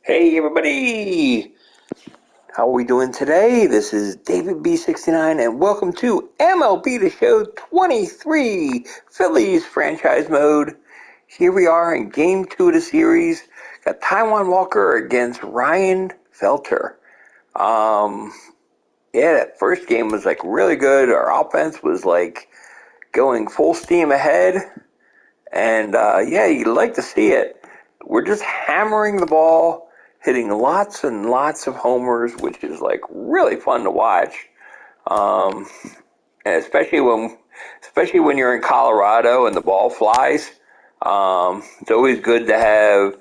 Hey everybody! How are we doing today? This is David B69 and welcome to MLB The Show 23 Phillies franchise mode. Here we are in game 2 of the series. Got Taijuan Walker against Ryan Felter. That first game was really good. Our offense was going full steam ahead. And you'd like to see it. We're just hammering the ball, hitting lots and lots of homers, which is really fun to watch. And especially when you're in Colorado and the ball flies. It's always good to have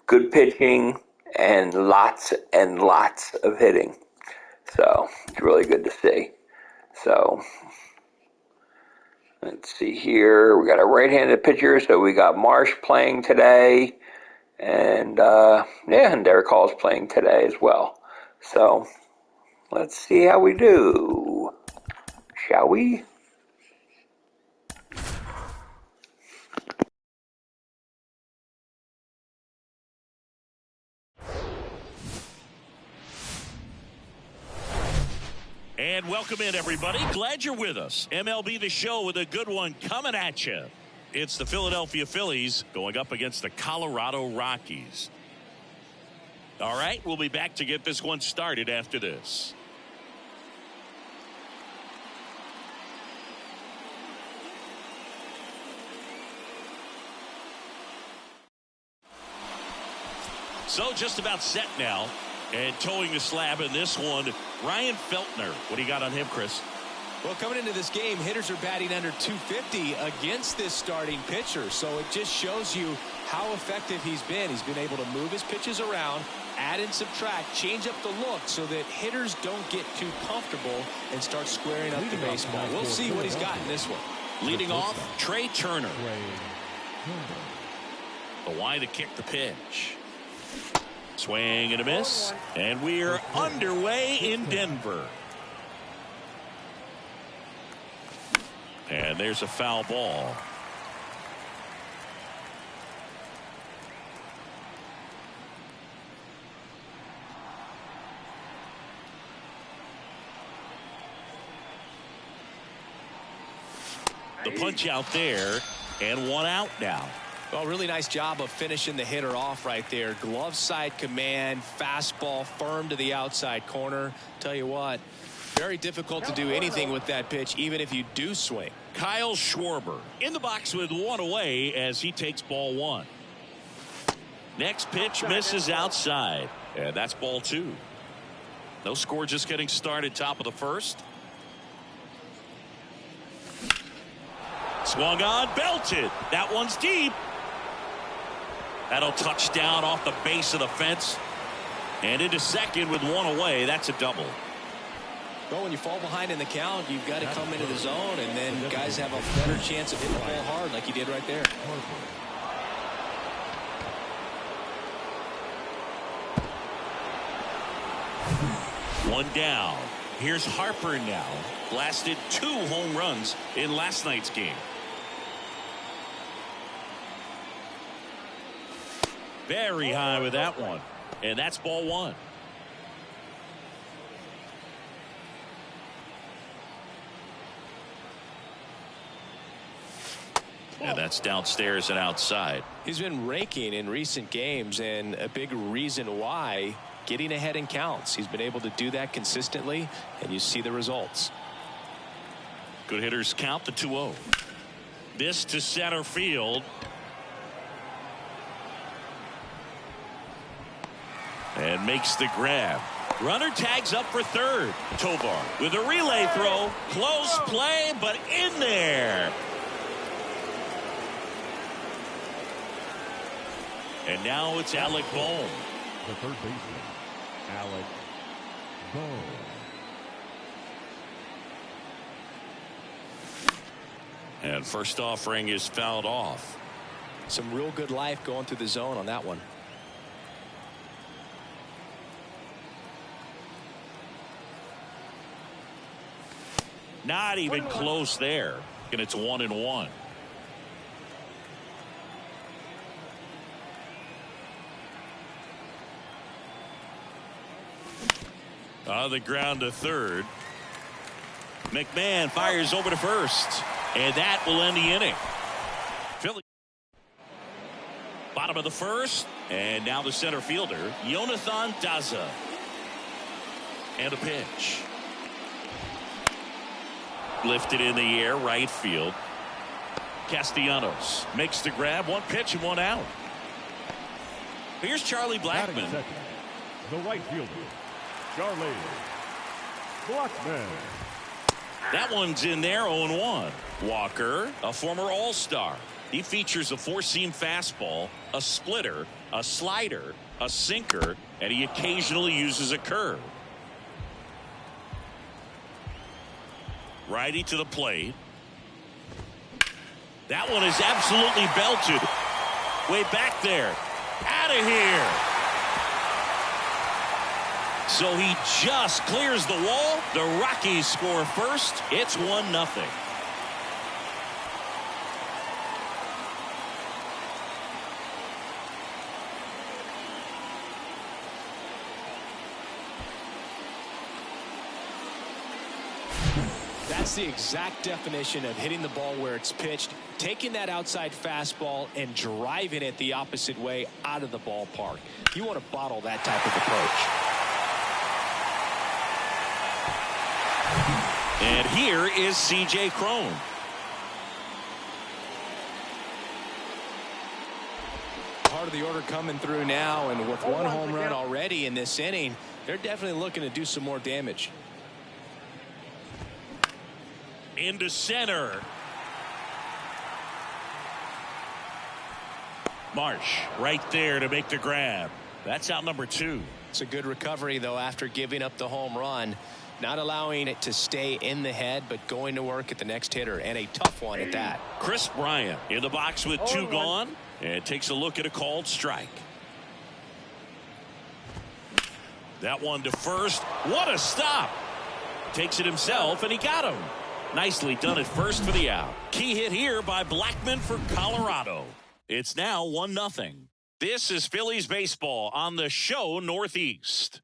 good pitching and lots of hitting. So it's really good to see. So let's see here. We got a right-handed pitcher, so we got Marsh playing today. And and Derek Hall's playing today as well. So let's see how we do. Shall we? And welcome in, everybody. Glad you're with us. MLB The Show with a good one coming at you. It's the Philadelphia Phillies going up against the Colorado Rockies. All right, we'll be back to get this one started after this. So just about set now. And towing the slab in this one, Ryan Feltner. What do you got on him, Chris? Well, coming into this game, hitters are batting under 250 against this starting pitcher. So it just shows you how effective he's been. He's been able to move his pitches around, add and subtract, change up the look so that hitters don't get too comfortable and start squaring up the baseball. We'll see what he's got in this one. Leading off, Trey Turner. The wide to kick the pitch. Swing and a miss. And we're underway in Denver. And there's a foul ball. The punch out there, and one out now. Well, really nice job of finishing the hitter off right there. Glove side command, fastball firm to the outside corner. Tell you what, very difficult to do anything with that pitch, even if you do swing. Kyle Schwarber in the box with one away as he takes ball one. Next pitch misses outside, and that's ball two. No score, just getting started, top of the first. Swung on, belted. That one's deep. That'll touch down off the base of the fence. And into second with one away. That's a double. Well, when you fall behind in the count, you've got to come into the zone, and then guys have a better chance of hitting the ball hard like he did right there. One down. Here's Harper now. Blasted 2 home runs in last night's game. Very high with that one. And that's ball one. And that's downstairs and outside. He's been raking in recent games, and a big reason why, getting ahead in counts. He's been able to do that consistently, and you see the results. Good hitters count the 2-0. This to center field. And makes the grab. Runner tags up for third. Tovar with a relay throw. Close play, but in there. And now it's Alec Bohm. The third baseman, Alec Bohm. And first offering is fouled off. Some real good life going through the zone on that one. Not even close there. And it's 1-1. On the ground to third. McMahon fires over to first. And that will end the inning. Philly. Bottom of the first. And now the center fielder, Jonathan Daza. And a pitch. Lifted in the air, right field. Castellanos makes the grab. One pitch and one out. Here's Charlie Blackmon. The right fielder, Charlie Blackmon. That one's in there, 0-1. Walker, a former All-Star. He features a four-seam fastball, a splitter, a slider, a sinker, and he occasionally uses a curve. Righty to the plate. That one is absolutely belted. Way back there. Out of here. So he just clears the wall. The Rockies score first. It's 1-0. That's the exact definition of hitting the ball where it's pitched, taking that outside fastball and driving it the opposite way out of the ballpark. You want to bottle that type of approach. And here is C.J. Cron. Part of the order coming through now, and with one home run already in this inning, they're definitely looking to do some more damage. Into center. Marsh right there to make the grab. That's out number 2. It's a good recovery, though, after giving up the home run. Not allowing it to stay in the head, but going to work at the next hitter, and a tough one at that. Chris Bryant in the box with 2 gone, and takes a look at a called strike. That one to first. What a stop. Takes it himself, and he got him. Nicely done at first for the out. Key hit here by Blackmon for Colorado. It's now 1-0. This is Phillies baseball on the show Northeast.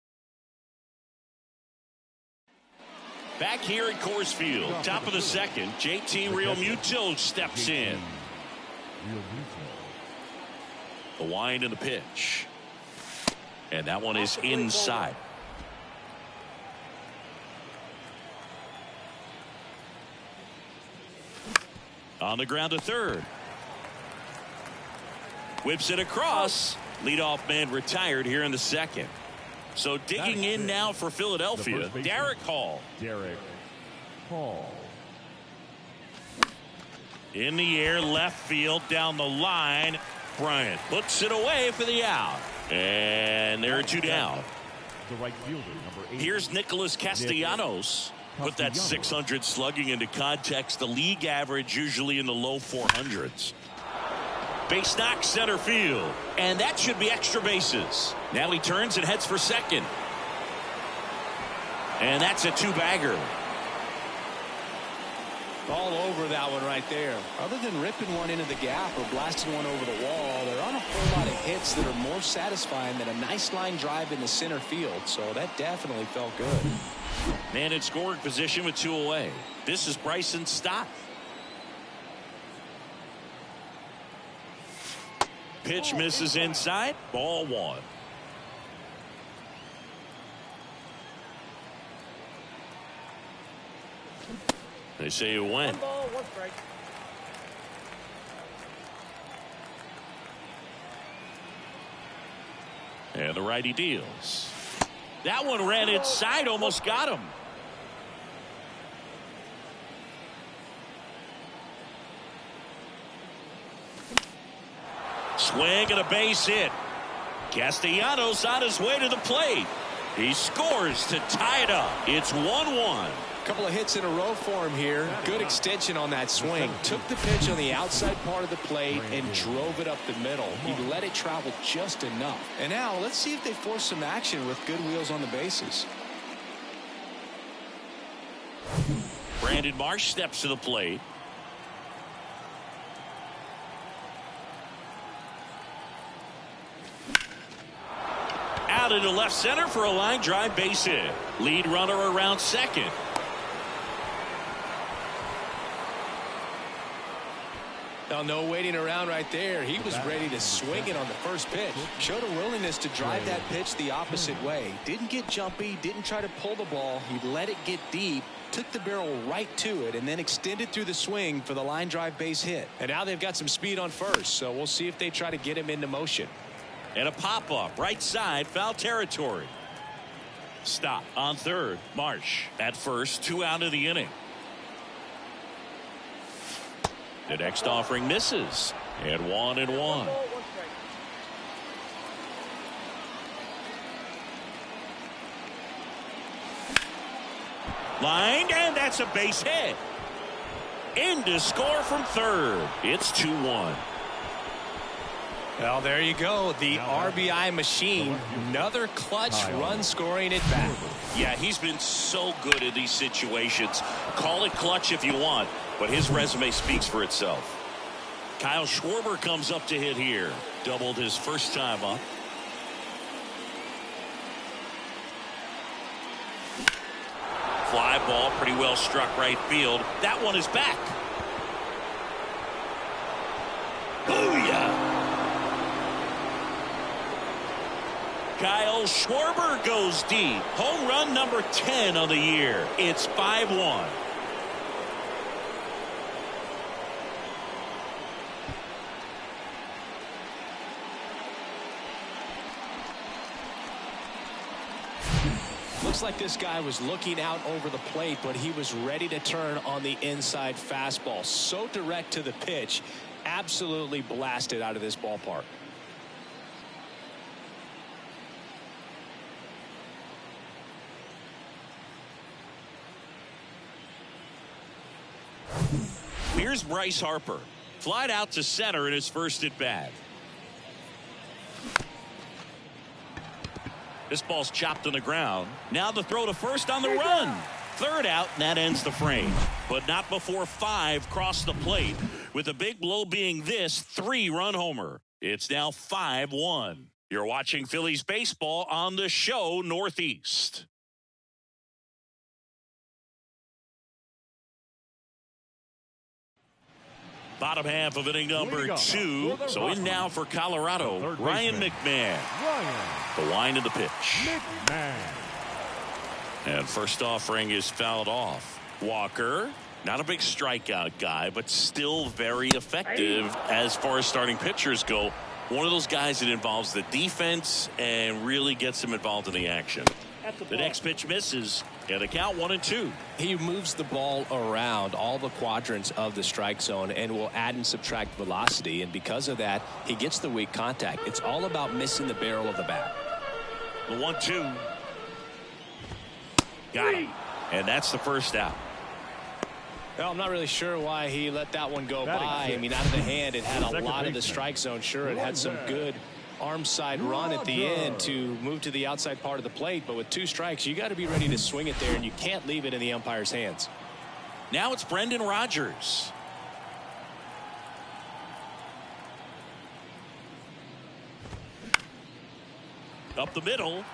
Back here at Coors Field, top of the second, JT Realmuto steps in. The wind and the pitch. And that one is inside. On the ground to third. Whips it across. Leadoff man retired here in the second. So digging in now for Philadelphia, Derek Hall. In the air, left field, down the line. Bryant puts it away for the out. And there are 2 down. The right fielder, number 8. Here's Nicholas Castellanos. Put that 600 slugging into context. The league average usually in the low 400s. Base knock center field. And that should be extra bases. Now he turns and heads for second. And that's a 2-bagger. All over that one right there. Other than ripping one into the gap or blasting one over the wall, there aren't a whole lot of hits that are more satisfying than a nice line drive in the center field. So that definitely felt good. Man in scoring position with 2 away. This is Bryson Stott. Pitch misses inside. Ball 1. They say it went. 1 ball, 1 strike. And the righty deals. That one ran inside, almost got him. Swing and a base hit. Castellanos on his way to the plate. He scores to tie it up. It's 1-1. Couple of hits in a row for him here. Good extension on that swing. Took the pitch on the outside part of the plate and drove it up the middle. He let it travel just enough. And now let's see if they force some action with good wheels on the bases. Brandon Marsh steps to the plate. out into left center for a line drive base hit. Lead runner around second. Now, no waiting around right there. He was ready to swing it on the first pitch. Showed a willingness to drive that pitch the opposite way. Didn't get jumpy, didn't try to pull the ball. He let it get deep, took the barrel right to it, and then extended through the swing for the line drive base hit. And now they've got some speed on first, so we'll see if they try to get him into motion. And a pop-up, right side, foul territory. Stop on third. Marsh at first, 2 out of the inning. The next offering misses. And 1-1. Lined, and that's a base hit. In to score from third. It's 2-1. Well, there you go. The RBI machine. Another clutch run scoring at bat. Yeah, he's been so good in these situations. Call it clutch if you want, but his resume speaks for itself. Kyle Schwarber comes up to hit here. Doubled his first time up. Fly ball, pretty well struck right field. That one is back. Booyah! Kyle Schwarber goes deep. Home run number 10 on the year. It's 5-1. Looks like this guy was looking out over the plate, but he was ready to turn on the inside fastball. So direct to the pitch. Absolutely blasted out of this ballpark. Here's Bryce Harper. Flied out to center in his first at bat. This ball's chopped on the ground. Now the throw to first on the run. Third out, and that ends the frame. But not before 5 cross the plate, with the big blow being this 3-run homer. It's now 5-1. You're watching Phillies baseball on the show Northeast. Bottom half of inning number 2. So in now for Colorado, Ryan McMahon. The line of the pitch. And first offering is fouled off. Walker, not a big strikeout guy, but still very effective as far as starting pitchers go. One of those guys that involves the defense and really gets him involved in the action. The next pitch misses, and the count 1-2. He moves the ball around all the quadrants of the strike zone and will add and subtract velocity, and because of that, he gets the weak contact. It's all about missing the barrel of the bat. The 1-2. Got him. And that's the first out. Well, I'm not really sure why he let that one go by. I mean, out of the hand, it had a lot of the strike zone. Sure, it had some good arm side run at the end to move to the outside part of the plate, but with 2 strikes, you got to be ready to swing it there, and you can't leave it in the umpire's hands. Now it's Brendan Rodgers. Up the middle.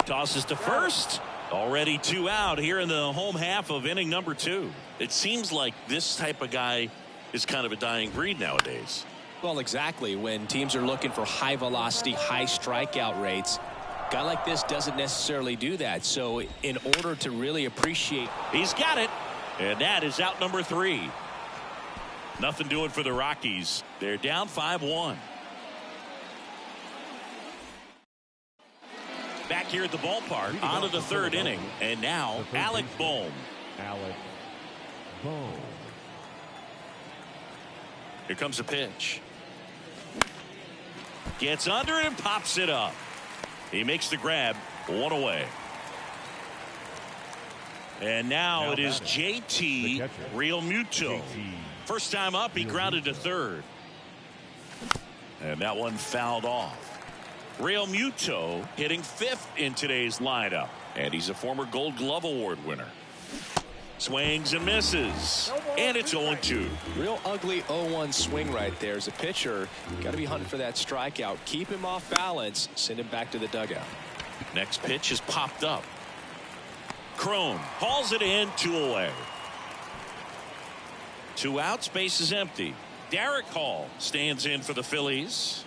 Tosses to first. Already 2 out here in the home half of inning number 2. It seems like this type of guy is kind of a dying breed nowadays. Well, exactly. When teams are looking for high velocity, high strikeout rates, a guy like this doesn't necessarily do that. So in order to really appreciate. He's got it. And that is out number 3. Nothing doing for the Rockies. They're down 5-1. Back here at the ballpark, on to the 3rd inning. And now, Alec Bohm. Here comes a pitch. Gets under it and pops it up. He makes the grab. 1 away. And now it is JT Realmuto. First time up, he grounded to 3rd. And that one fouled off. Realmuto hitting 5th in today's lineup. And he's a former Gold Glove Award winner. Swings and misses. And it's 0-2. Real ugly 0-1 swing right there. As a pitcher, got to be hunting for that strikeout. Keep him off balance. Send him back to the dugout. Next pitch is popped up. Crone hauls it in, 2 away. 2 outs, base is empty. Derek Hall stands in for the Phillies.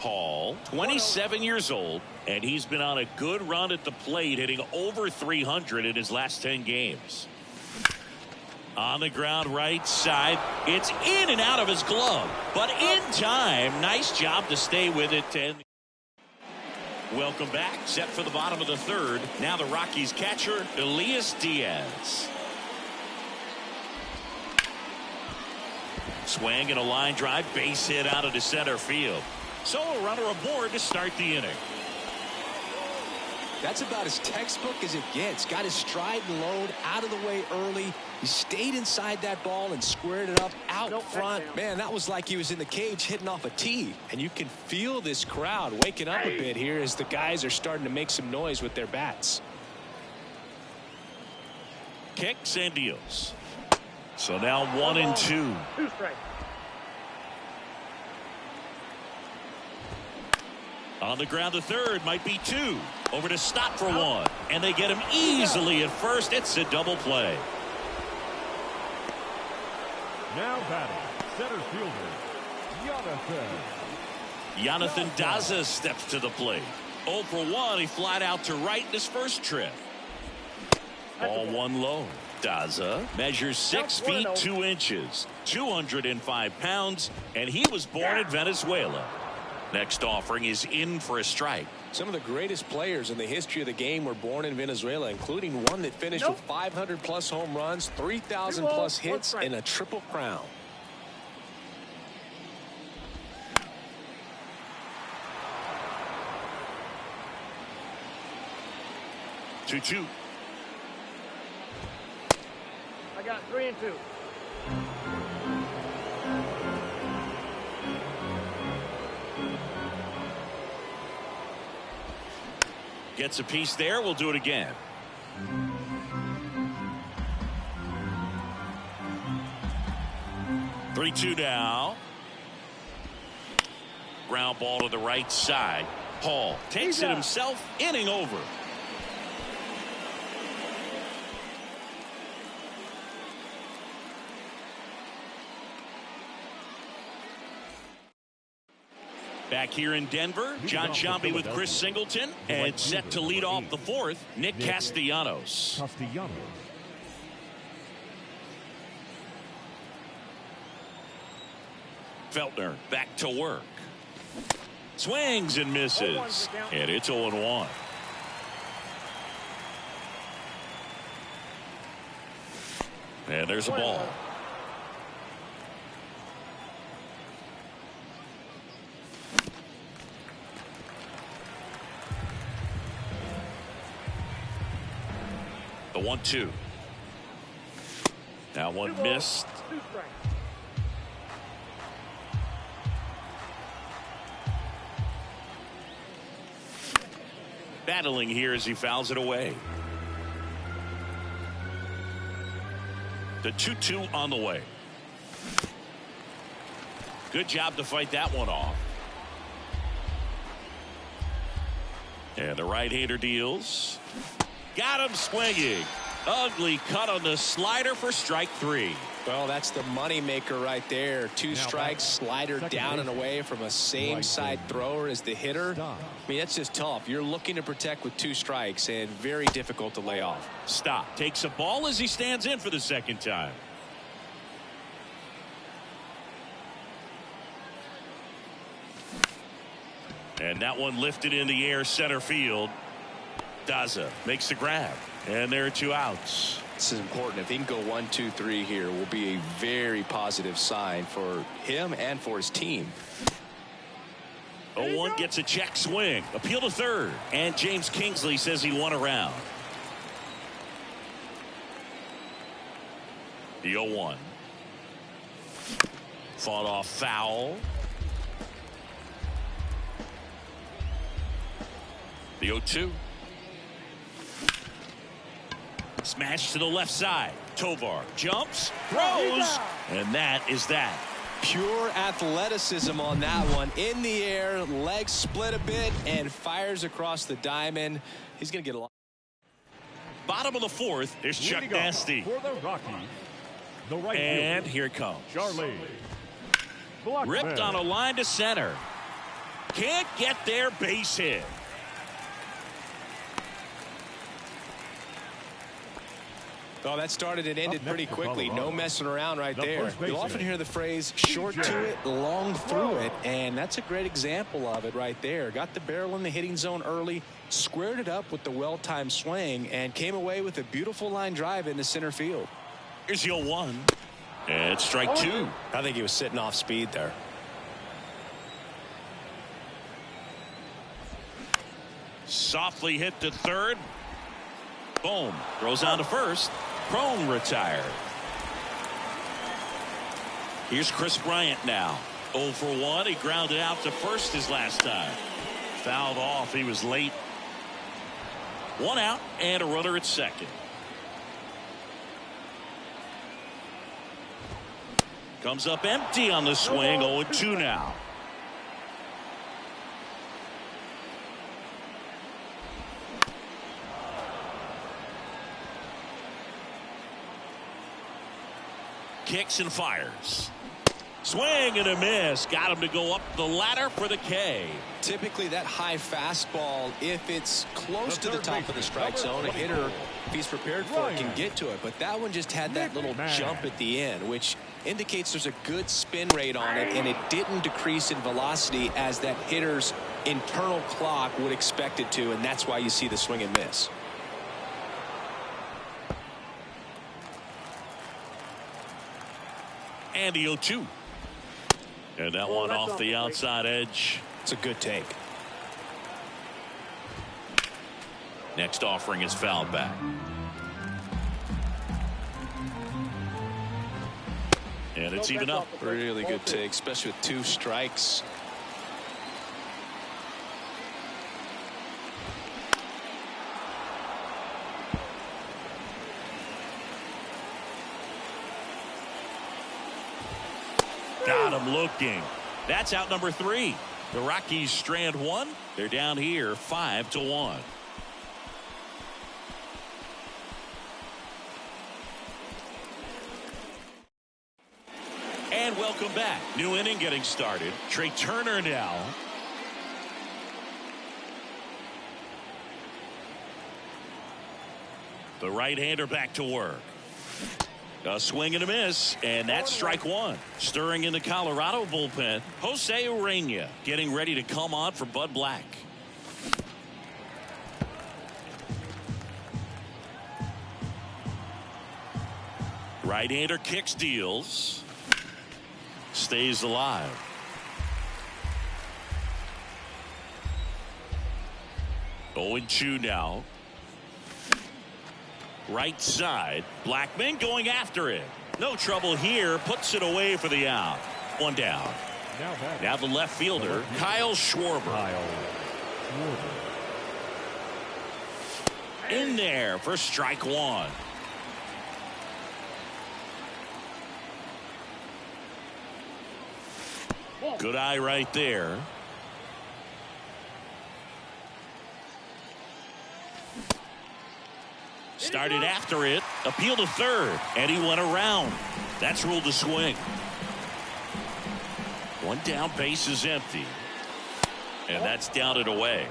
Hall, 27 years old, and he's been on a good run at the plate, hitting over 300 in his last 10 games. On the ground, right side. It's in and out of his glove, but in time. Nice job to stay with it. Welcome back. Set for the bottom of the third. Now the Rockies catcher, Elias Diaz. Swing and a line drive, base hit out into center field. So a runner aboard to start the inning. That's about as textbook as it gets. Got his stride and load out of the way early. He stayed inside that ball and squared it up out front. Man, that was like he was in the cage hitting off a tee. And you can feel this crowd waking up a bit here as the guys are starting to make some noise with their bats. Kicks and deals. So now 1-2. 2 strikes. On the ground to third, might be 2. Over to Stott for 1. And they get him easily at first. It's a double play. Now batting, center fielder, Jonathan Daza steps to the plate. 0 for 1. He flied out to right in his first trip. Ball 1 low. Daza measures 6 feet 2 inches, 205 pounds, and he was born in Venezuela. Next offering is in for a strike. Some of the greatest players in the history of the game were born in Venezuela, including one that finished with 500+ home runs, 3,000+ hits, and a triple crown. Two. I got 3 and 2. Gets a piece there. We'll do it again. Three-two now. Ground ball to the right side. Hall takes it himself. Inning over. Back here in Denver, John Sciambi with Chris Singleton, and set to lead off the fourth, Nick Castellanos. Feltner back to work. Swings and misses, and it's 0-1. And there's a ball. The 1-2. Now one missed. 2 strikes. Battling here as he fouls it away. The 2-2 on the way. Good job to fight that one off. And the right-hander deals. Got him swinging. Ugly cut on the slider for strike 3. Well, that's the money maker right there. 2 strikes, slider down and away from a same side thrower as the hitter. I mean, that's just tough. You're looking to protect with 2 strikes and very difficult to lay off. Stop. Takes a ball as he stands in for the second time. And that one lifted in the air center field. Daza makes the grab, and there are 2 outs. This is important. If he can go 1, 2, 3 here, will be a very positive sign for him and for his team. 0-1 gets a check swing. Appeal to third, and James Kingsley says he won a round. The 0-1. Fought off foul. The 0-2. Smash to the left side. Tovar jumps, throws, and that is that. Pure athleticism on that one. In the air, legs split a bit, and fires across the diamond. He's going to get a lot. Bottom of the fourth, there's Chuck Nasty. For the Rockies, the right And fielder, here it comes. Charlie. Ripped on a line to center. Can't get there, base hit. Oh, that started and ended pretty quickly. No messing around right there. You'll often hear the phrase short to it, long through it, and that's a great example of it right there. Got the barrel in the hitting zone early, squared it up with the well-timed swing, and came away with a beautiful line drive into center field. Here's your 1. And strike 2. I think he was sitting off speed there. Softly hit to third. Boom. Throws on to first. Crone retired. Here's Chris Bryant now. 0 for 1. He grounded out to first his last time. Fouled off. He was late. 1 out and a runner at second. Comes up empty on the swing. 0-2 now. Kicks and fires. Swing and a miss. Got him to go up the ladder for the K. Typically that high fastball, if it's close to the top of the strike zone, a hitter, if he's prepared for it, can get to it. But that one just had that little jump at the end, which indicates there's a good spin rate on it, and it didn't decrease in velocity as that hitter's internal clock would expect it to, and that's why you see the swing and miss. And the 0-2. And that one off the outside edge. It's a good take. Next offering is fouled back. And it's even up. Really good take, especially with 2 strikes. Got him looking. That's out number 3. The Rockies strand 1. They're down here 5-1. And welcome back. New inning getting started. Trey Turner now. The right-hander back to work. A swing and a miss, and that's strike 1. Stirring in the Colorado bullpen, Jose Urena getting ready to come on for Bud Black. Right-hander kicks, deals. Stays alive. Oh, 0-2 now. Right side. Blackman going after it. No trouble here. Puts it away for the out. 1 down. Now the left fielder, Kyle Schwarber. In there for strike 1. Good eye right there. Started after it, appeal to third, and he went around. That's ruled a swing. 1 down, base is empty. And that's down and away.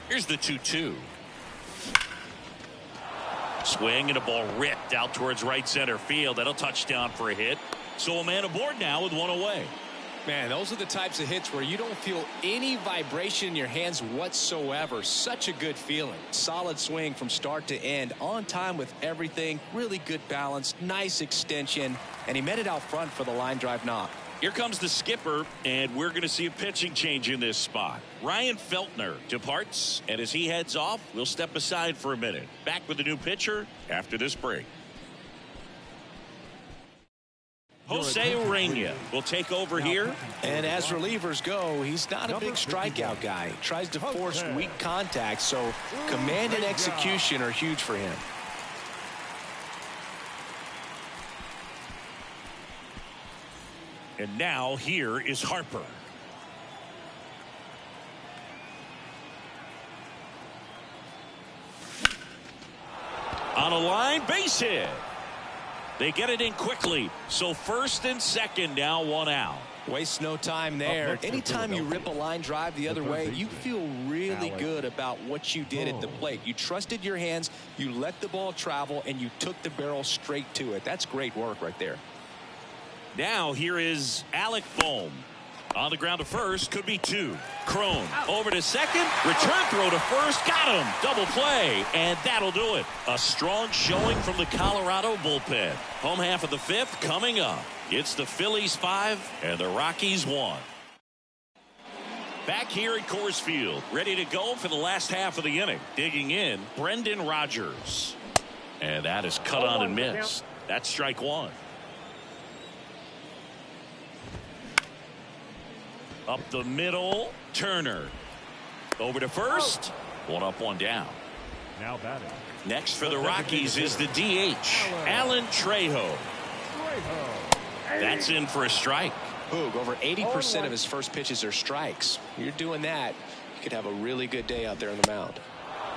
Here's the 2-2. Swing and a ball ripped out towards right center field. That'll touchdown for a hit. So a man aboard now with 1 away. Man, those are the types of hits where you don't feel any vibration in your hands whatsoever. Such a good feeling. Solid swing from start to end. On time with everything. Really good balance. Nice extension. And he met it out front for the line drive knock. Here comes the skipper, and we're going to see a pitching change in this spot. Ryan Feltner departs, and as he heads off, we'll step aside for a minute. Back with the new pitcher after this break. Jose Urena will take over here. And as relievers go, he's not a big strikeout guy. He tries to force weak contact, so command and execution are huge for him. And now here is Harper. On a line, base hit. They get it in quickly. So first and second, now one out. Waste no time there. Anytime you rip a line drive the other way, you feel really good about what you did at the plate. You trusted your hands, you let the ball travel, and you took the barrel straight to it. That's great work right there. Now here is Alec Bohm. On the ground to first, could be two. Crone over to second, return throw to first, got him. Double play, and that'll do it. A strong showing from the Colorado bullpen. Home half of the fifth coming up. It's the Phillies 5 and the Rockies 1. Back here at Coors Field, ready to go for the last half of the inning. Digging in, Brendan Rodgers. And that is cut on and missed. That's strike one. Up the middle, Turner. Over to first. One up, one down. Now batting. Next for the Rockies is the DH, Alan Trejo. That's in for a strike. Boog, over 80% of his first pitches are strikes. You're doing that, you could have a really good day out there on the mound.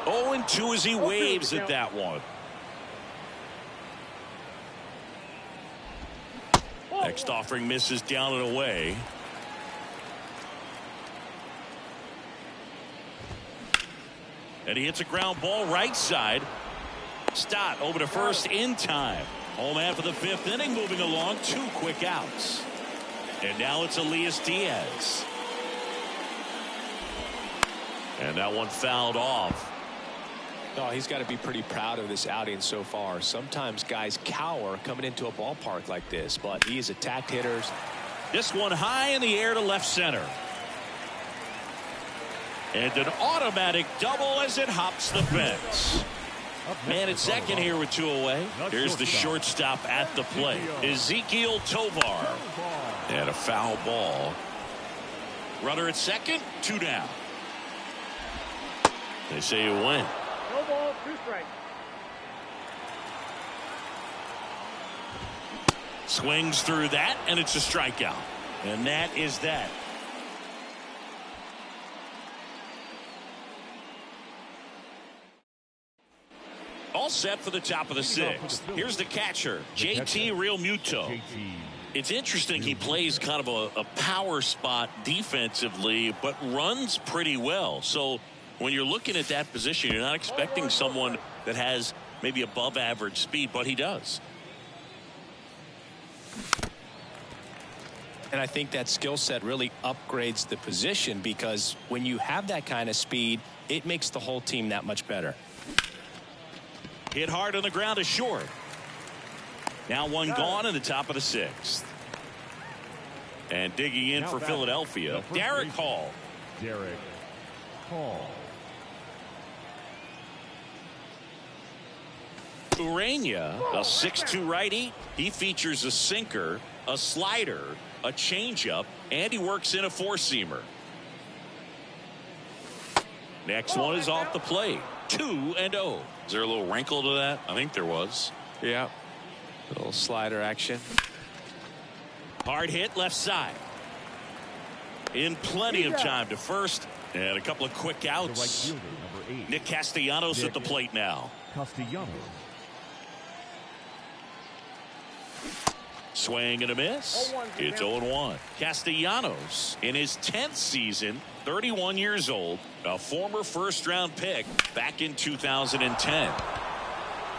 0-2 as he waves at that one. Next offering misses down and away. And he hits a ground ball right side. Stott over to first in time. Home half of the fifth inning moving along. 2 quick outs. And now it's Elias Diaz. And that one fouled off. Oh, he's got to be pretty proud of this outing so far. Sometimes guys cower coming into a ballpark like this, but he has attacked hitters. This one high in the air to left center. And an automatic double as it hops the fence. Man at second here with 2 away. Here's the shortstop at the plate, Ezekiel Tovar. And a foul ball. Runner at second, 2 down. They say you win. No ball, 2 strikes. Swings through that, and it's a strikeout. And that is that. All set for the top of the 6th. Here's the catcher, JT Realmuto. It's interesting, he plays kind of a power spot defensively, but runs pretty well. So when you're looking at that position, you're not expecting someone that has maybe above average speed, but he does. And I think that skill set really upgrades the position, because when you have that kind of speed, it makes the whole team that much better. Hit hard on the ground is short. Now one gone in the top of the 6th. And digging in for Philadelphia, Derek Hall. Derek Hall. Urena, a 6'2 righty. He features a sinker, a slider, a changeup, and he works in a 4-seamer. Next one is off the plate. 2-0. Is there a little wrinkle to that? I think there was. Yeah. A little slider action. Hard hit left side. In plenty of time to first. And a couple of quick outs. Right fielder, number 8. Nick Castellanos at the plate now. Castellanos. Swing and a miss. It's 0-1. Castellanos in his 10th season, 31 years old, a former first-round pick back in 2010.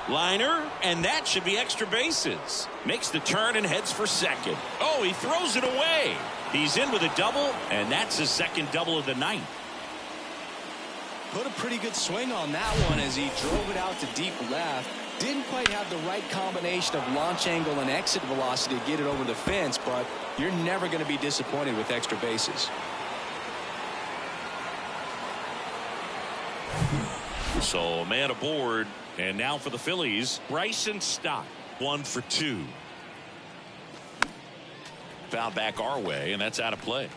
Liner, and that should be extra bases. Makes the turn and heads for second. Oh, he throws it away. He's in with a double, and that's his second double of the night. Put a pretty good swing on that one as he drove it out to deep left. Didn't quite have the right combination of launch angle and exit velocity to get it over the fence, but you're never going to be disappointed with extra bases. So a man aboard, and now for the Phillies, Bryson Stott, 1 for 2. Foul back our way, and that's out of play.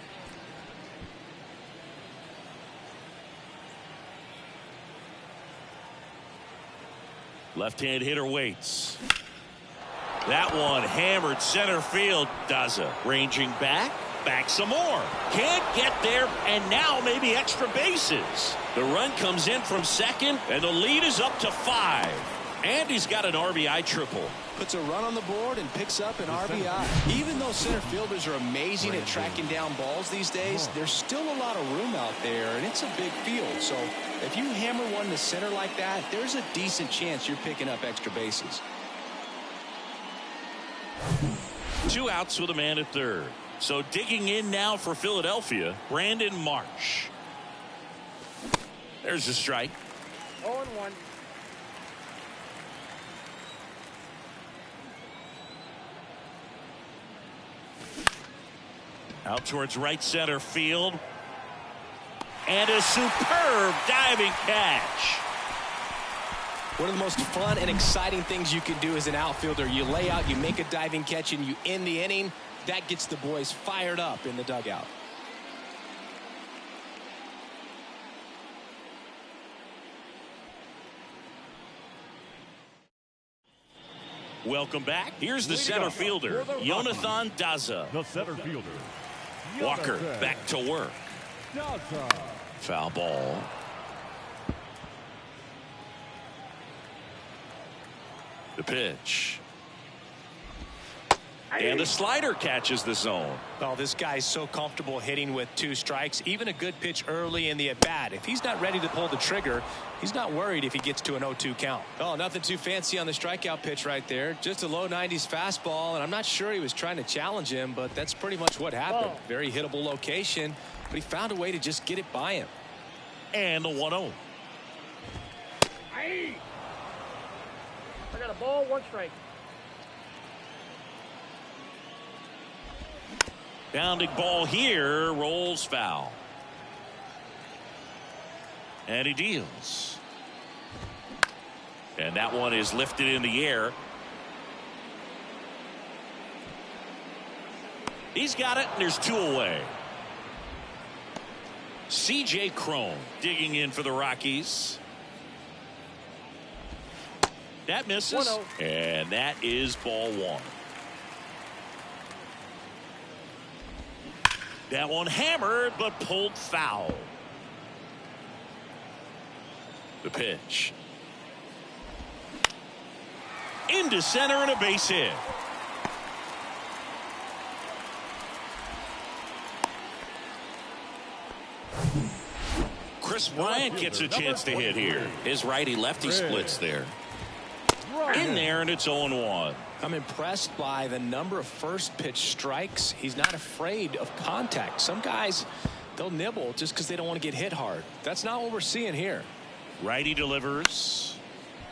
Left-hand hitter waits. That one hammered center field. Daza ranging back some more. Can't get there, and now maybe extra bases. The run comes in from second, and the lead is up to 5. And he's got an RBI triple. Puts a run on the board and picks up an RBI. Even though center fielders are amazing at tracking down balls these days, there's still a lot of room out there, and it's a big field. So if you hammer one to center like that, there's a decent chance you're picking up extra bases. 2 outs with a man at third. So digging in now for Philadelphia, Brandon Marsh. There's a strike. 0-1. Out towards right center field. And a superb diving catch. One of the most fun and exciting things you can do as an outfielder. You lay out, you make a diving catch, and you end the inning. That gets the boys fired up in the dugout. Welcome back. Here's the center fielder, Jonathan Daza. The center fielder, Walker Jonathan back to work. Daza. Foul ball. The pitch. And the slider catches the zone. Oh, this guy's so comfortable hitting with 2 strikes. Even a good pitch early in the at-bat. If he's not ready to pull the trigger, he's not worried if he gets to an 0-2 count. Oh, nothing too fancy on the strikeout pitch right there. Just a low 90s fastball, and I'm not sure he was trying to challenge him, but that's pretty much what happened. Very hittable location, but he found a way to just get it by him. And the 1-0. I got a ball, 1 strike. Bounding ball here, rolls foul. And he deals. And that one is lifted in the air. He's got it, and there's 2 away. C.J. Cron digging in for the Rockies. That misses. 1-0. And that is ball 1. That one hammered, but pulled foul. The pitch. Into center and a base hit. Chris Bryant gets a chance to hit here. His righty-lefty splits there. In there, and it's 0-1. I'm impressed by the number of first pitch strikes. He's not afraid of contact. Some guys, they'll nibble just because they don't want to get hit hard. That's not what we're seeing here. Righty delivers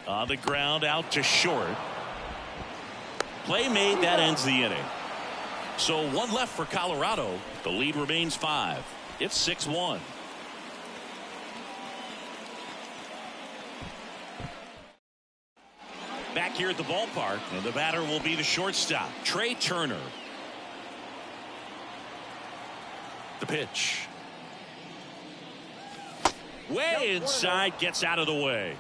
on the ground out to short. Play made, that ends the inning. So 1 left for Colorado. The lead remains 5. It's 6-1. Back here at the ballpark, and the batter will be the shortstop, Trey Turner. The pitch. Way inside, gets out of the way.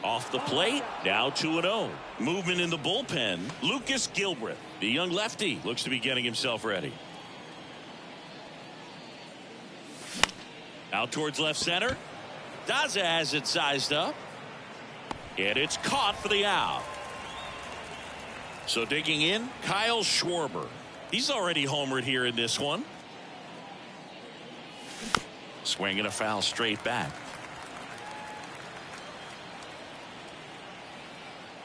Off the plate, now 2-0. Movement in the bullpen. Lucas Gilbreth, the young lefty, looks to be getting himself ready. Out towards left center. Daza has it sized up. And it's caught for the out. So digging in, Kyle Schwarber. He's already homered here in this one. Swinging a foul straight back.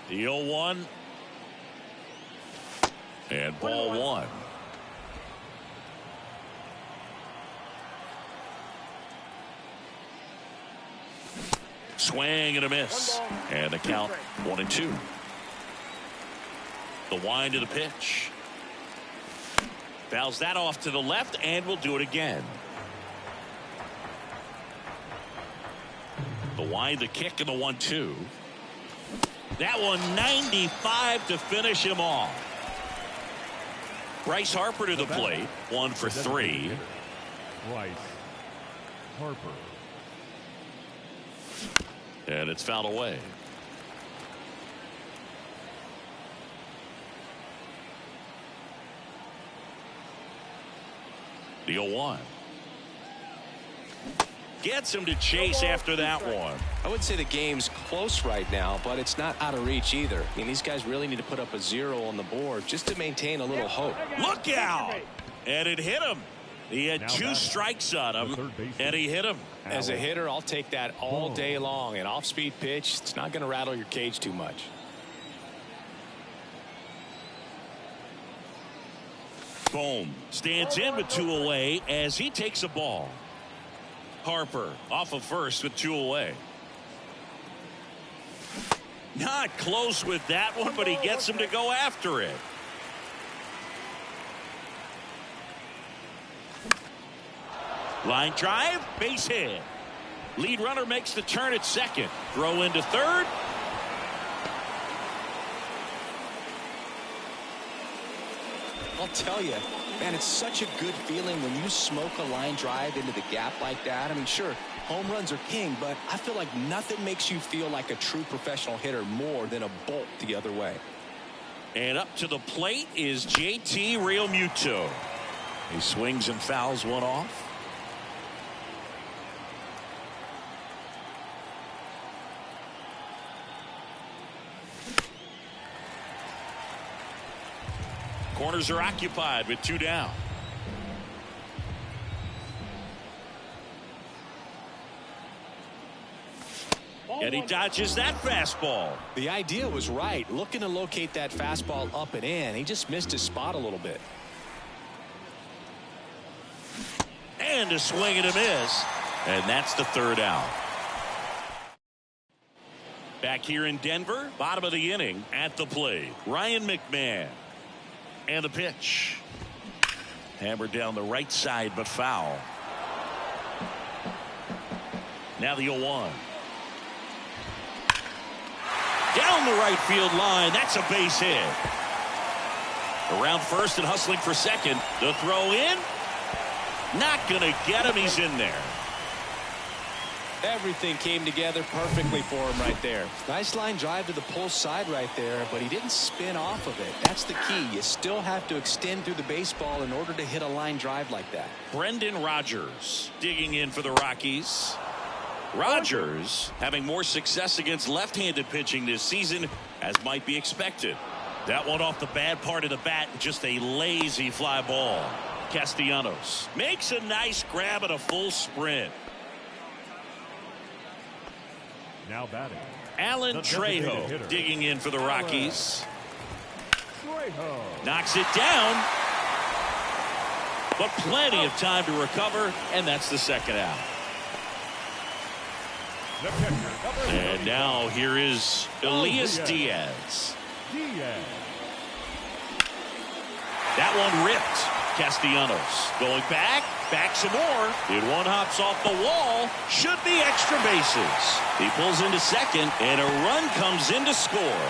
The 0-1. And ball 1. Swing and a miss. And the count 1-2. The wind of the pitch. Fouls that off to the left and will do it again. The wind, the kick, and the 1-2. That one 95 to finish him off. Bryce Harper to the plate. 1 for 3. Bryce Harper. And it's fouled away. The 0-1. Gets him to chase after that one. I would say the game's close right now, but it's not out of reach either. I mean, these guys really need to put up a 0 on the board just to maintain a little hope. Look out! And it hit him. He had 2 strikes on him, and he hit him. As a hitter, I'll take that all day long. An off-speed pitch, it's not going to rattle your cage too much. Bohm stands in with 2 away as he takes a ball. Harper off of first with 2 away. Not close with that one, but he gets him to go after it. Line drive, base hit. Lead runner makes the turn at second. Throw into third. I'll tell you, man, it's such a good feeling when you smoke a line drive into the gap like that. I mean, sure, home runs are king, but I feel like nothing makes you feel like a true professional hitter more than a bolt the other way. And up to the plate is JT Realmuto. He swings and fouls one off. Corners are occupied with 2 down. And he dodges that fastball. The idea was right, looking to locate that fastball up and in. He just missed his spot a little bit. And a swing and a miss. And that's the 3rd out. Back here in Denver, bottom of the inning, at the plate, Ryan McMahon. And the pitch. Hammered down the right side, but foul. Now the 0-1. Down the right field line. That's a base hit. Around first and hustling for second. The throw in. Not going to get him. He's in there. Everything came together perfectly for him right there. Nice line drive to the pull side right there, but he didn't spin off of it. That's the key. You still have to extend through the baseball in order to hit a line drive like that. Brendan Rodgers digging in for the Rockies. Rodgers having more success against left-handed pitching this season, as might be expected. That one off the bad part of the bat, just a lazy fly ball. Castellanos makes a nice grab at a full sprint. Now batting, Alan Trejo digging in for the Rockies. Trejo Knocks it down, but plenty of time to recover, and that's the 2nd out. And now here is Elias Diaz. That one ripped. Castellanos going back some more. And one hops off the wall. Should be extra bases. He pulls into second, and a run comes in to score.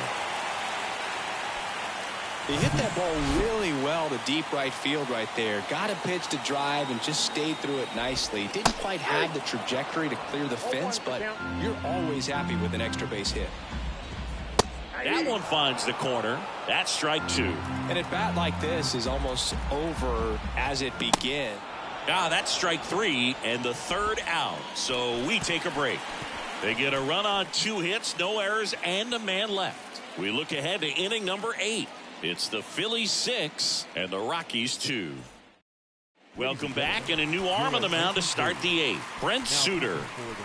He hit that ball really well to deep right field right there. Got a pitch to drive and just stayed through it nicely. Didn't quite have the trajectory to clear the fence, but you're always happy with an extra base hit. That one finds the corner. That's strike 2. And at bat like this is almost over as it begins. That's strike 3 and the 3rd out. So we take a break. They get a run on 2 hits, no errors, and a man left. We look ahead to inning number 8. It's the Phillies 6 and the Rockies 2. Welcome back, and a new arm on the mound to start the 8th. Brent Suter.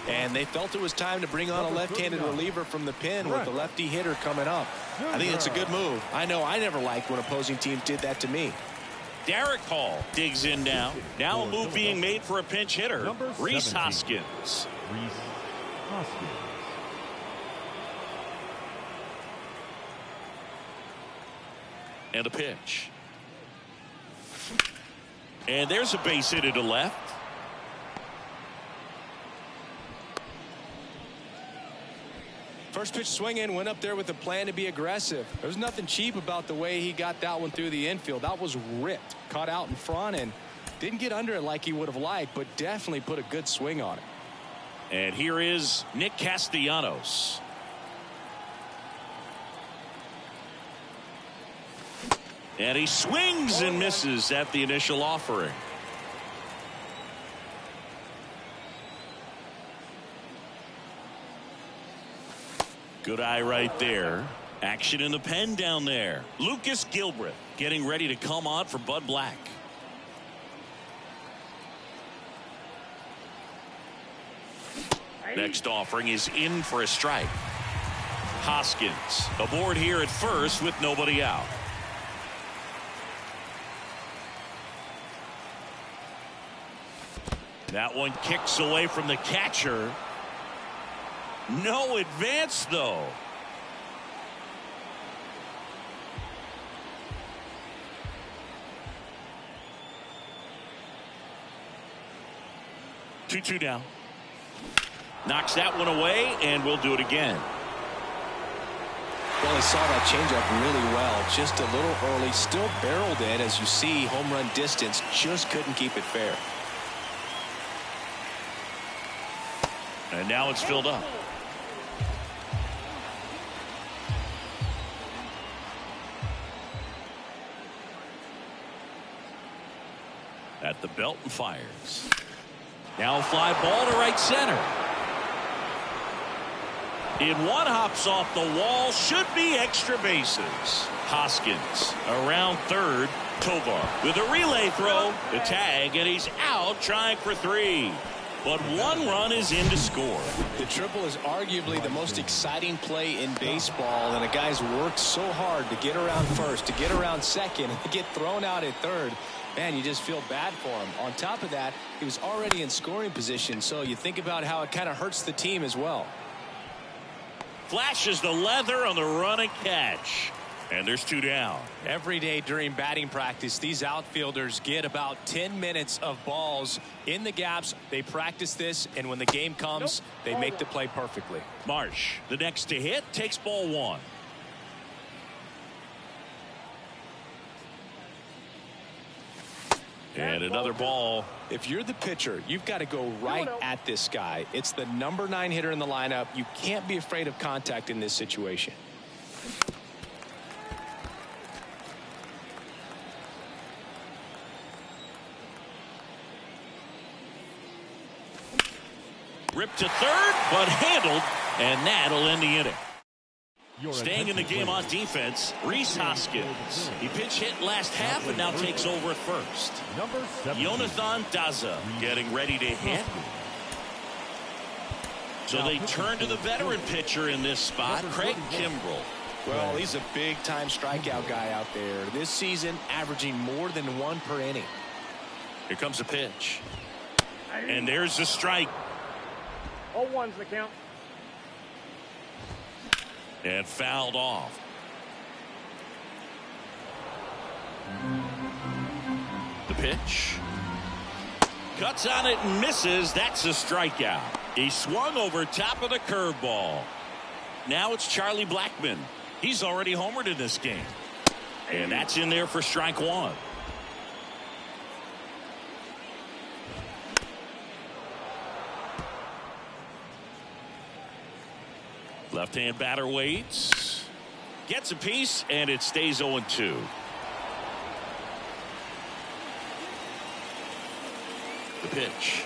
And they felt it was time to bring on a left-handed reliever from the pen with the lefty hitter coming up. I think it's a good move. I know I never liked when opposing teams did that to me. Derek Hall digs in now. Now a move being made for a pinch hitter. Rhys Hoskins. Rhys Hoskins. And a pitch. And there's a base hit to left. First pitch swinging, went up there with a plan to be aggressive. There was nothing cheap about the way he got that one through the infield. That was ripped, caught out in front, and didn't get under it like he would have liked, but definitely put a good swing on it. And here is Nick Castellanos. And he swings and misses at the initial offering. Good eye right there. Action in the pen down there. Lucas Gilbreth getting ready to come on for Bud Black. Next offering is in for a strike. Hoskins aboard here at first with nobody out. That one kicks away from the catcher. No advance, though. Two down. Knocks that one away, and we'll do it again. Well, he saw that changeup really well. Just a little early. Still barreled in. As you see, home run distance. Just couldn't keep it fair. And now it's filled up. At the belt and fires. Now a fly ball to right center. In one, hops off the wall. Should be extra bases. Hoskins around third. Tovar with a relay throw. The tag, and he's out trying for 3. But one run is in to score. The triple is arguably the most exciting play in baseball, and a guy's worked so hard to get around first, to get around second, and to get thrown out at third. Man, you just feel bad for him. On top of that, he was already in scoring position, so you think about how it kind of hurts the team as well. Flashes the leather on the run and catch. And there's 2 down. Every day during batting practice, these outfielders get about 10 minutes of balls in the gaps. They practice this, and when the game comes, they make the play perfectly. Marsh, the next to hit, takes ball 1. And another ball. If you're the pitcher, you've got to go right at this guy. It's the number 9 hitter in the lineup. You can't be afraid of contact in this situation. Ripped to third, but handled, and that'll end the inning. Staying in the game on defense, Rhys Hoskins. He pinch hit last half and now takes over at first. Jonathan Daza getting ready to hit. So they turn to the veteran pitcher in this spot, Craig Kimbrell. Well, he's a big-time strikeout guy out there. This season, averaging more than 1 per inning. Here comes a pitch. And there's the strike. 0-1's the count. And fouled off. The pitch. Cuts on it and misses. That's a strikeout. He swung over top of the curveball. Now it's Charlie Blackmon. He's already homered in this game. And that's in there for strike 1. Left-hand batter waits. Gets a piece, and it stays 0-2. The pitch.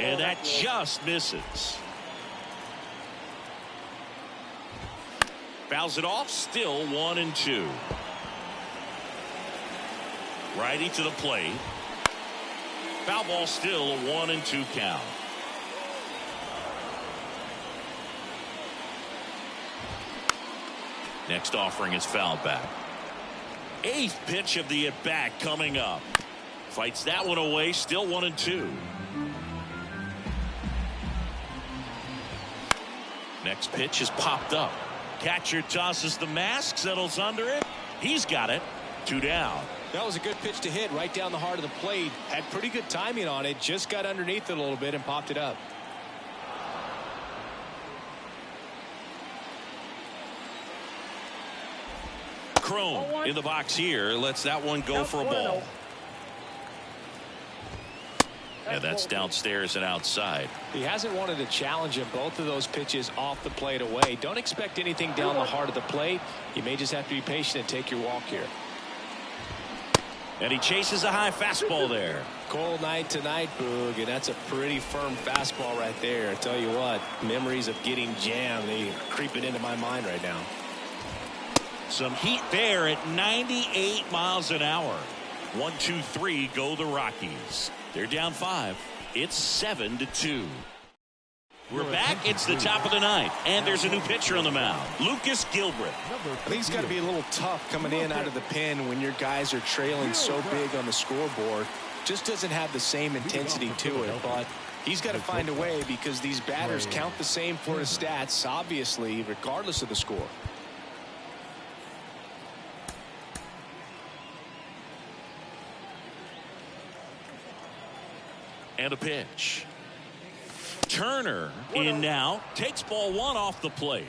And that just misses. Fouls it off, still 1-2. Righty to the plate. Foul ball, still a 1-2 count. Next offering is fouled back. 8th pitch of the at-bat coming up. Fights that one away, still 1-2. Next pitch is popped up. Catcher tosses the mask, settles under it. He's got it. 2 down. That was a good pitch to hit right down the heart of the plate. Had pretty good timing on it. Just got underneath it a little bit and popped it up. Crone in the box here. Lets that one go for a ball. Yeah, that's downstairs and outside. He hasn't wanted to challenge him. Both of those pitches off the plate away. Don't expect anything down the heart of the plate. You may just have to be patient and take your walk here. And he chases a high fastball there. Cold night tonight, Boog, and that's a pretty firm fastball right there. I tell you what, memories of getting jammed, they are creeping into my mind right now. Some heat there at 98 miles an hour. 1-2-3 go the Rockies. They're down 5. It's 7-2. We're back. It's the top of the ninth, and there's a new pitcher on the mound, Lucas Gilbert. I think it's got to be a little tough coming in out of the pen when your guys are trailing so big on the scoreboard. Just doesn't have the same intensity to it, but he's got to find a way because these batters count the same for his stats, obviously, regardless of the score. And a pitch. Turner in now, takes ball 1 off the plate.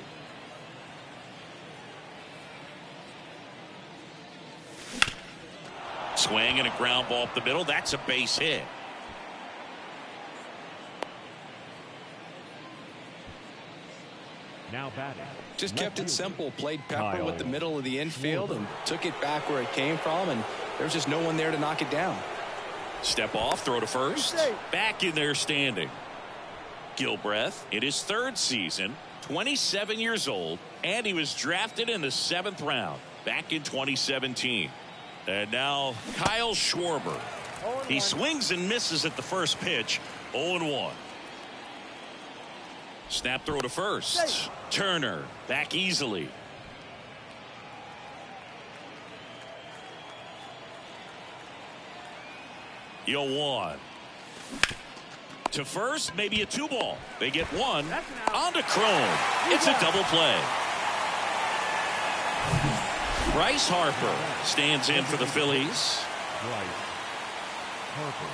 Swing and a ground ball up the middle. That's a base hit. Now batting. Just kept it simple. Played pepper with the middle of the infield and took it back where it came from, and there's just no one there to knock it down. Step off, throw to first. Back in there standing. Gilbreth in his 3rd season, 27 years old, and he was drafted in the 7th round back in 2017. And now Kyle Schwarber. He swings and misses at the first pitch. 0-1. Snap throw to first. Turner back easily. Yo, 1 to first, maybe a 2-ball. They get 1 on to Crone. It's a double play. Bryce Harper stands in for the Phillies. Bryce Harper.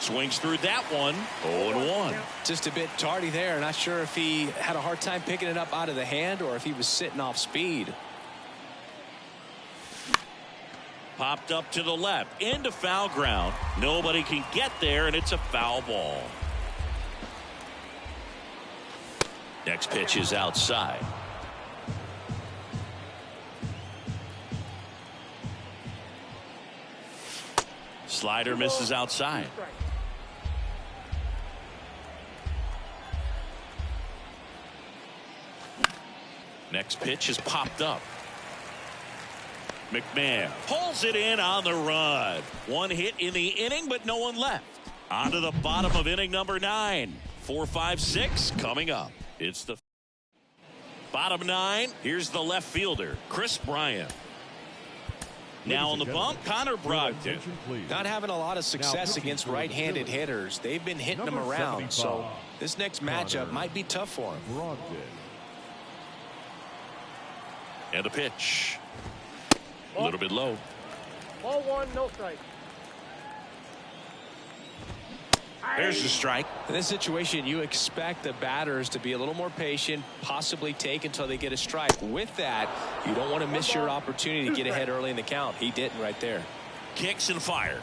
Swings through that one. 0-1. Just a bit tardy there. Not sure if he had a hard time picking it up out of the hand or if he was sitting off speed. Popped up to the left into foul ground. Nobody can get there, and it's a foul ball. Next pitch is outside. Slider misses outside. Next pitch is popped up. McMahon pulls it in on the run. 1 hit in the inning, but no one left. On to the bottom of inning number 9. 4, 5, 6 coming up. It's the bottom 9. Here's the left fielder, Chris Bryant. Now on the bump, Connor Brogdon. Not having a lot of success against right-handed hitters. They've been hitting them around, so this next matchup might be tough for him. And a pitch. A little bit low. Ball 1, no strike. There's the strike. In this situation, you expect the batters to be a little more patient, possibly take until they get a strike. With that, you don't want to miss your opportunity to get ahead early in the count. He didn't right there. Kicks and fires.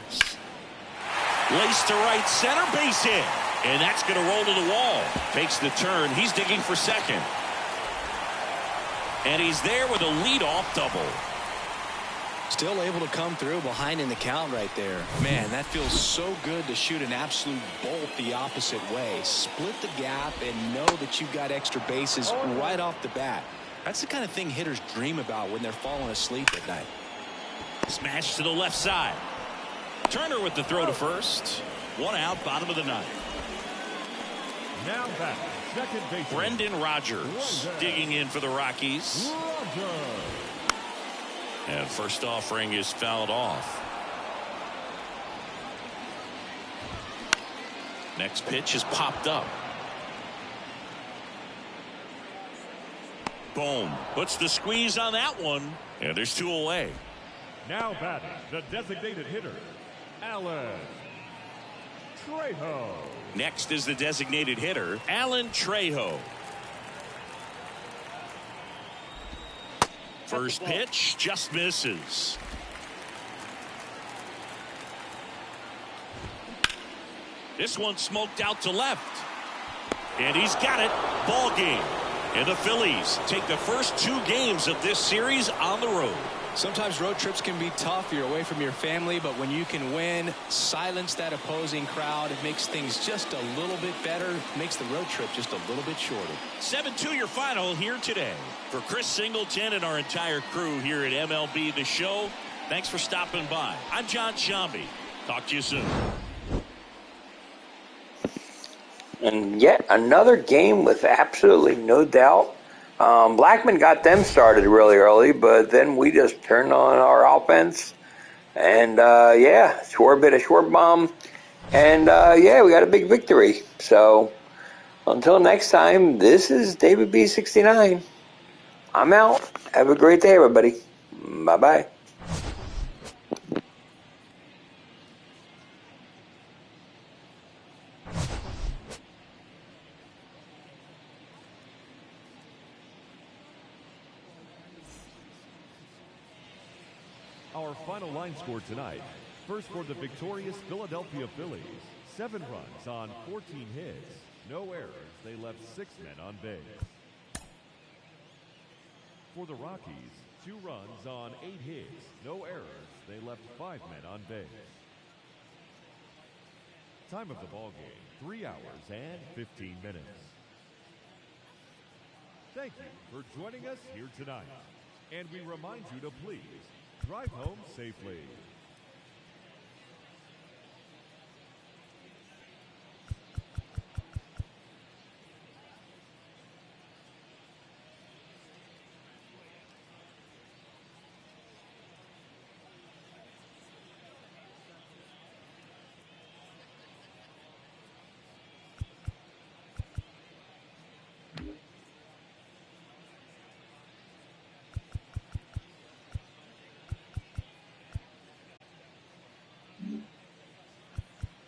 Lace to right center, base hit. And that's going to roll to the wall. Takes the turn. He's digging for second. And he's there with a leadoff double. Still able to come through behind in the count right there. Man, that feels so good to shoot an absolute bolt the opposite way. Split the gap and know that you've got extra bases right off the bat. That's the kind of thing hitters dream about when they're falling asleep at night. Smash to the left side. Turner with the throw to first. 1 out, bottom of the 9th. Now back, second baseman. Brendan Rodgers digging in for the Rockies. And first offering is fouled off. Next pitch is popped up. Boom. Puts the squeeze on that one. And there's 2 away. Now batting, the designated hitter, Alan Trejo. Next is the designated hitter, Alan Trejo. First pitch just misses. This one smoked out to left. And he's got it. Ball game. And the Phillies take the first 2 games of this series on the road. Sometimes road trips can be tough. You're away from your family, but when you can win, silence that opposing crowd, it makes things just a little bit better, makes the road trip just a little bit shorter. 7-2 your final here today. For Chris Singleton and our entire crew here at MLB The Show, thanks for stopping by. I'm John Shambi. Talk to you soon. And yet another game with absolutely no doubt. Blackman got them started really early, but then we just turned on our offense. And, yeah, short bit of short bomb. And, yeah, we got a big victory. So, until next time, this is David B69. I'm out. Have a great day, everybody. Bye-bye. Our final line score tonight. First for the victorious Philadelphia Phillies. 7 runs on 14 hits. No errors. They left 6 men on base. For the Rockies, 2 runs on 8 hits. No errors. They left 5 men on base. Time of the ball game, 3 hours and 15 minutes. Thank you for joining us here tonight. And we remind you to please drive home safely.